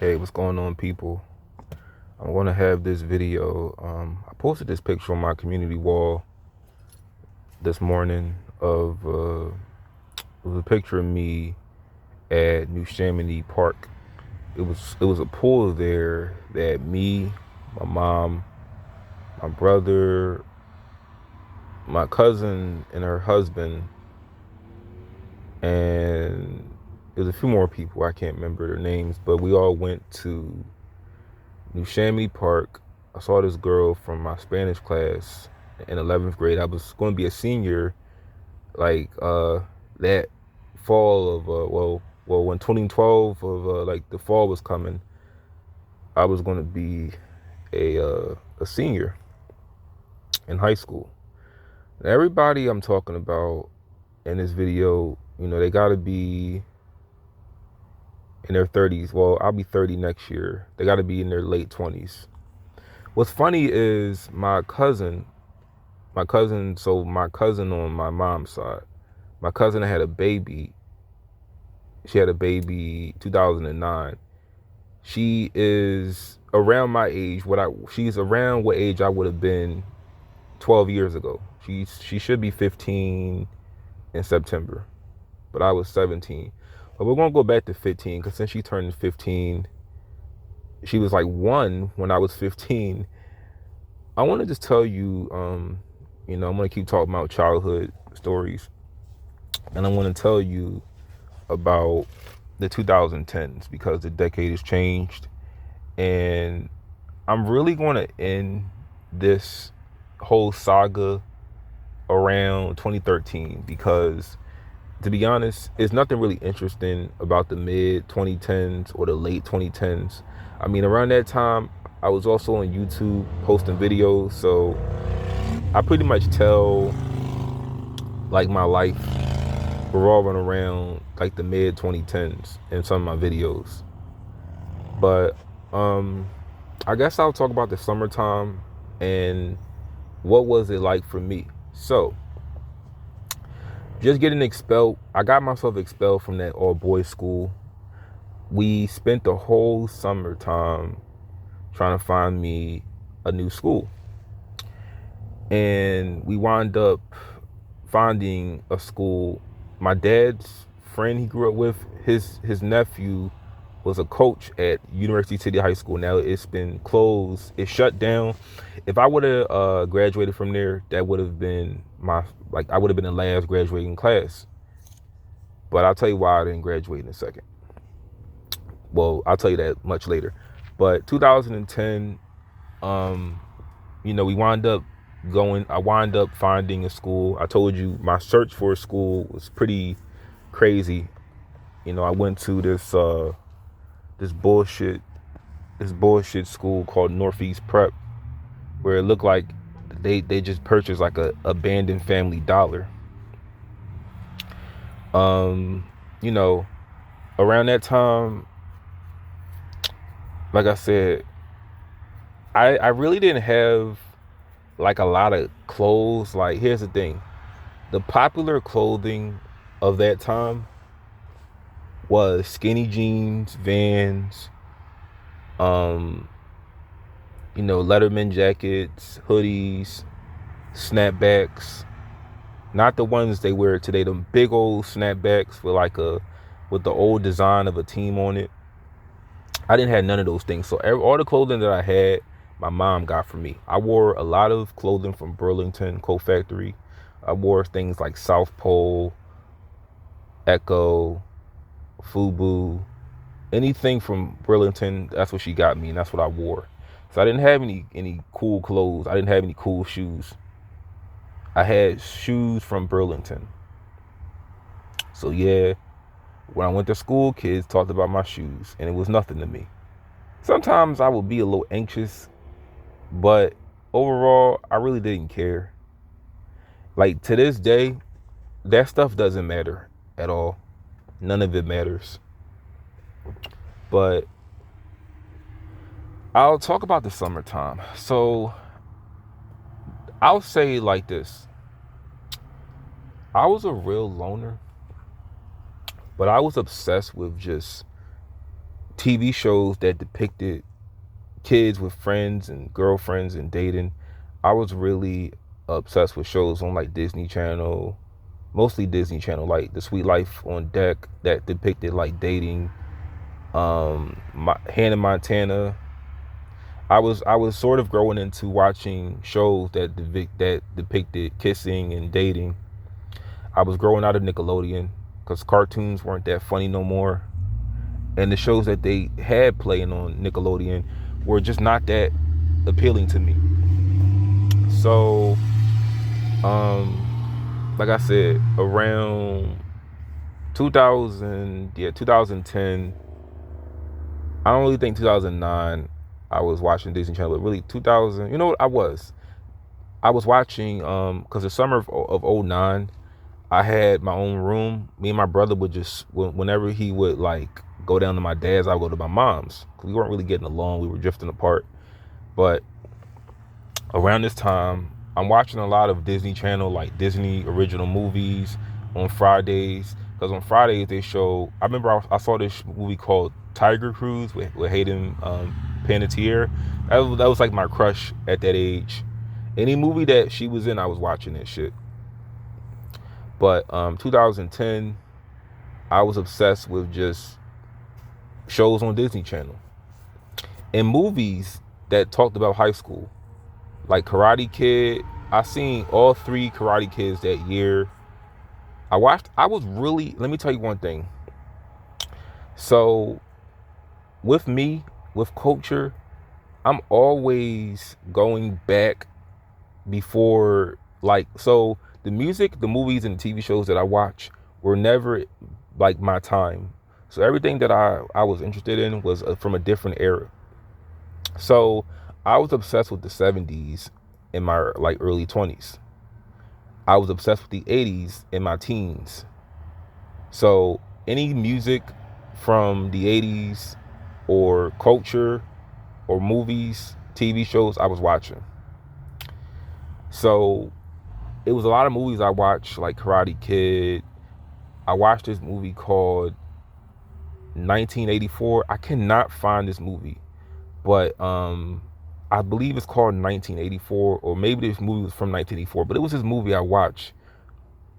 Hey, what's going on, people? I'm going to have this video. I posted this picture on my community wall this morning it was a picture of me at New Chamonix Park. It was a pool there that me, my mom, my brother, my cousin, and her husband, and there's a few more people. I can't remember their names, but we all went to New Chamonix Park. I saw this girl from my Spanish class in 11th grade. I was going to be a senior, like that fall of when 2012 of like the fall was coming. I was going to be a senior in high school. And everybody I'm talking about in this video, they got to be in their 30s. Well, I'll be 30 next year. They got to be in their late 20s. What's funny is so my cousin on my mom's side, my cousin had a baby. She had a baby 2009. She is around my age. She's around what age I would have been 12 years ago. She should be 15 in September, but I was 17. But we're gonna go back to 15 because since she turned 15, she was like 1 when I was 15. I want to just tell you, I'm gonna keep talking about childhood stories, and I want to tell you about the 2010s because the decade has changed, and I'm really going to end this whole saga around 2013 because, to be honest, it's nothing really interesting about the mid 2010s or the late 2010s. I mean, around that time, I was also on YouTube posting videos, so I pretty much tell like my life revolving around like the mid 2010s in some of my videos. But I guess I'll talk about the summertime and what was it like for me. So just getting expelled, I got myself expelled from that all boys school. We spent the whole summertime trying to find me a new school, and we wound up finding a school. My dad's friend he grew up with, his nephew was a coach at University City High School. Now it's been closed. It's shut down. If I would have graduated from there, that would have been I would have been the last graduating class. But I'll tell you why I didn't graduate in a second. Well, I'll tell you that much later. But 2010, we wound up I wound up finding a school. I told you my search for a school was pretty crazy. I went to this bullshit school called Northeast Prep, where it looked like they just purchased like a abandoned Family Dollar. Around that time, like I said, I really didn't have like a lot of clothes. Like, here's the thing. The popular clothing of that time was skinny jeans, Vans, Letterman jackets, hoodies, snapbacks. Not the ones they wear today, them big old snapbacks with the old design of a team on it. I didn't have none of those things. So all the clothing that I had, my mom got for me. I wore a lot of clothing from Burlington Coat Factory. I wore things like South Pole, Echo, Fubu, anything from Burlington. That's what she got me, and that's what I wore. So I didn't have any cool clothes. I didn't have any cool shoes. I had shoes from Burlington. So yeah, when I went to school, kids talked about my shoes, and it was nothing to me. Sometimes I would be a little anxious, but overall, I really didn't care. Like, to this day, that stuff doesn't matter at all. None of it matters. But I'll talk about the summertime. So I'll say like this. I was a real loner, but I was obsessed with just TV shows that depicted kids with friends and girlfriends and dating. I was really obsessed with shows on like Disney Channel, mostly Disney Channel, like The Sweet Life on Deck that depicted like dating. Hannah Montana. I was sort of growing into watching shows that depicted kissing and dating. I was growing out of Nickelodeon because cartoons weren't that funny no more, and the shows that they had playing on Nickelodeon were just not that appealing to me. So, like I said, around 2000, yeah, 2010. I don't really think 2009 I was watching Disney Channel, but really 2000. You know what? I was watching because the summer of '09, I had my own room. Me and my brother would just whenever he would like go down to my dad's, I would go to my mom's. We weren't really getting along. We were drifting apart. But around this time, I'm watching a lot of Disney Channel, like Disney original movies on Fridays. Because on Fridays they show. I remember I saw this movie called Tiger Cruise with Hayden Panettiere. That was like my crush at that age. Any movie that she was in, I was watching that shit. But 2010, I was obsessed with just shows on Disney Channel and movies that talked about high school, like Karate Kid. I seen all three Karate Kids that year. I was really, let me tell you one thing. So with me, with culture, I'm always going back before, like, so the music, the movies, and the TV shows that I watch were never like my time. So everything that I was interested in was from a different era. So I was obsessed with the 70s in my like early 20s. I was obsessed with the 80s in my teens. So any music from the 80s or culture or movies, TV shows, I was watching. So it was a lot of movies I watched, like Karate Kid. I watched this movie called 1984. I cannot find this movie, but I believe it's called 1984, or maybe this movie was from 1984. But it was this movie I watched.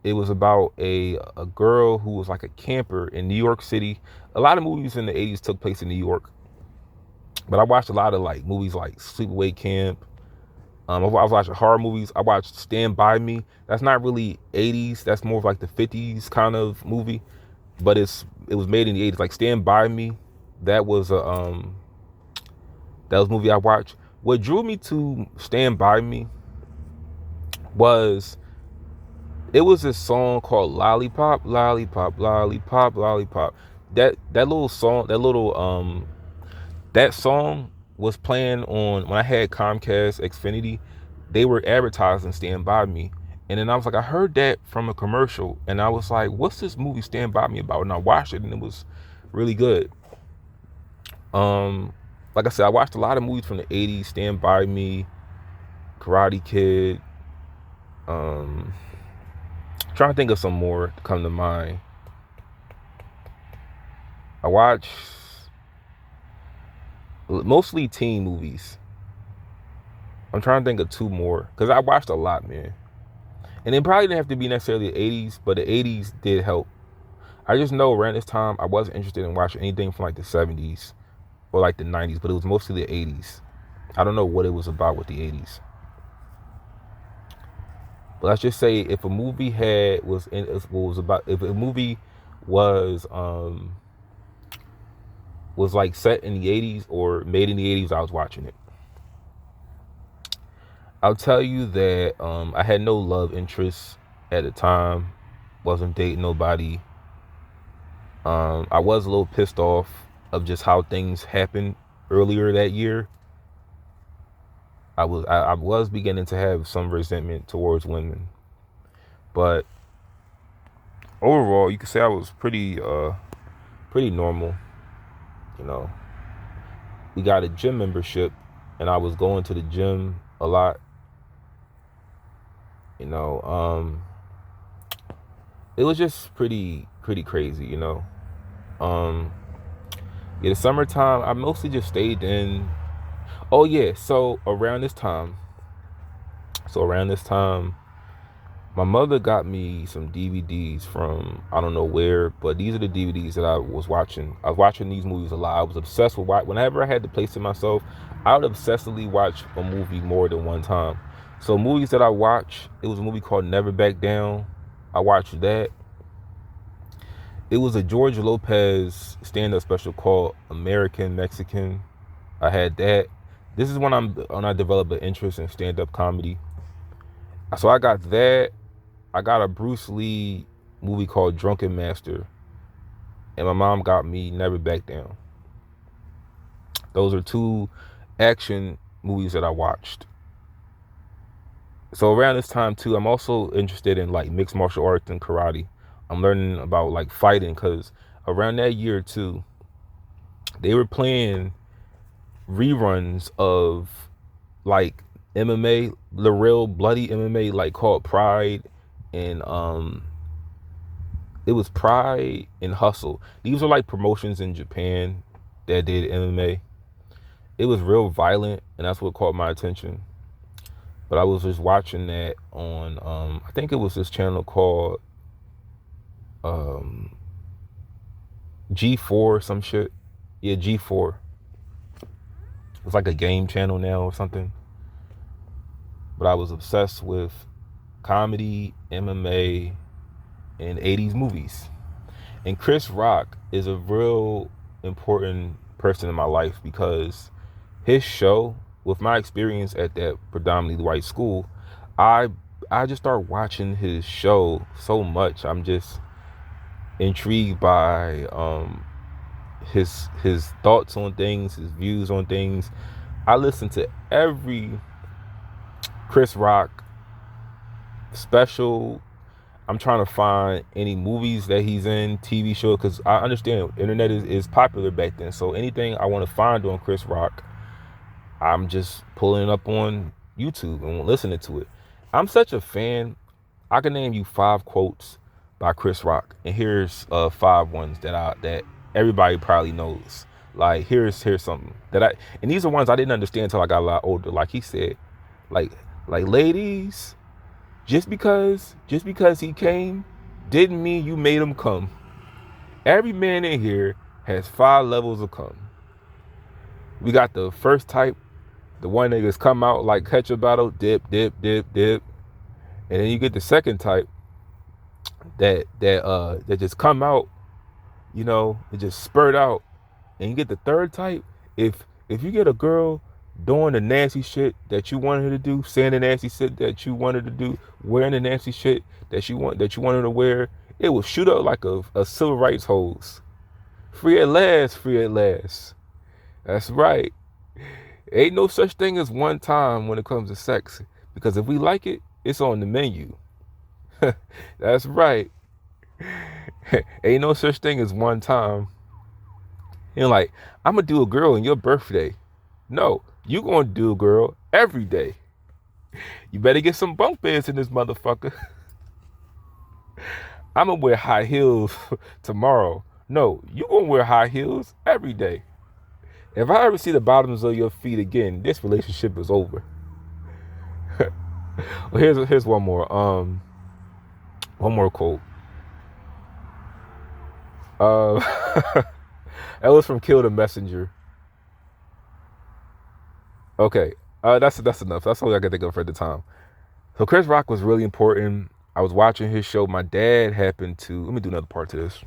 It was about a girl who was like a camper in New York City. A lot of movies in the 80s took place in New York, but I watched a lot of like movies like Sleepaway Camp. I was watching horror movies. I watched Stand By Me. That's not really 80s. That's more of like the 50s kind of movie, but it was made in the 80s. Like Stand By Me, that was a movie I watched. What drew me to Stand By Me was it was this song called Lollipop, Lollipop, Lollipop, Lollipop. That little song, that song was playing on when I had Comcast Xfinity. They were advertising Stand By Me. And then I was like, I heard that from a commercial. And I was like, what's this movie Stand By Me about? And I watched it and it was really good. Like I said, I watched a lot of movies from the 80s, Stand By Me, Karate Kid. Trying to think of some more to come to mind. I watch mostly teen movies. I'm trying to think of two more because I watched a lot, man. And it probably didn't have to be necessarily the 80s, but the 80s did help. I just know around this time I wasn't interested in watching anything from like the 70s or like the 90s, but it was mostly the 80s. I don't know what it was about with the 80s. But let's just say if a movie if a movie was like set in the 80s or made in the 80s, I was watching it. I'll tell you that I had no love interest at the time. Wasn't dating nobody. I was a little pissed off of just how things happened earlier that year. I was beginning to have some resentment towards women, but overall, you could say I was pretty normal. You know, we got a gym membership, and I was going to the gym a lot. You know, it was just pretty crazy. You know, Yeah, the summertime, I mostly just stayed in. Oh yeah, so around this time, my mother got me some DVDs from I don't know where, but these are the DVDs that I was watching. I was watching these movies a lot. I was obsessed with whenever I had to place it myself, I would obsessively watch a movie more than one time. So movies that I watched, it was a movie called Never Back Down. I watched that. It was a George Lopez stand-up special called American Mexican. I had that. This is when I developed an interest in stand-up comedy. So I got that. I got a Bruce Lee movie called Drunken Master, and my mom got me Never Back Down. Those are two action movies that I watched. So around this time too, I'm also interested in like mixed martial arts and karate. I'm learning about like fighting because around that year too, they were playing reruns of like MMA, the real bloody MMA, like called Pride, and it was Pride and Hustle. These are like promotions in Japan that did MMA. It was real violent, and that's what caught my attention. But I was just watching that on I think it was this channel called um G4 some shit. Yeah, G4. It's like a game channel now or something. But I was obsessed with comedy, MMA, and 80s movies. And Chris Rock is a real important person in my life because his show, with my experience at that predominantly white school, I just started watching his show so much. I'm just intrigued by his thoughts on things, his views on things. I listen to every Chris Rock special. I'm trying to find any movies that he's in, TV show, because I understand internet is popular back then. So anything I want to find on Chris Rock, I'm just pulling it up on YouTube and listening to it. I'm such a fan. I can name you 5 quotes by Chris Rock, and here's 5 ones that everybody probably knows. Like here's something and these are ones I didn't understand until I got a lot older. Like he said, like ladies, just because he came didn't mean you made him come. Every man in here has 5 levels of cum. We got the first type, the one that just come out like ketchup bottle, dip, dip, dip, dip. And then you get the second type that just come out, it just spurt out. And you get the third type. If you get a girl doing the nasty shit that you wanted her to do, saying the nasty shit that you wanted to do, wearing the nasty shit that you wanted her to wear, it will shoot up like a civil rights hose. Free at last, free at last. That's right. Ain't no such thing as one time when it comes to sex. Because if we like it, it's on the menu. That's right. Ain't no such thing as one time. Like, I'm going to do a girl on your birthday. No, you going to do a girl every day. You better get some bunk beds in this motherfucker. I'm going to wear high heels tomorrow. No, you going to wear high heels every day. If I ever see the bottoms of your feet again, this relationship is over. Well, here's one more. One more quote. That was from Kill the Messenger. Okay, that's enough. That's all I can think of for the time. So Chris Rock was really important. I was watching his show. My dad happened to. Let me do another part to this.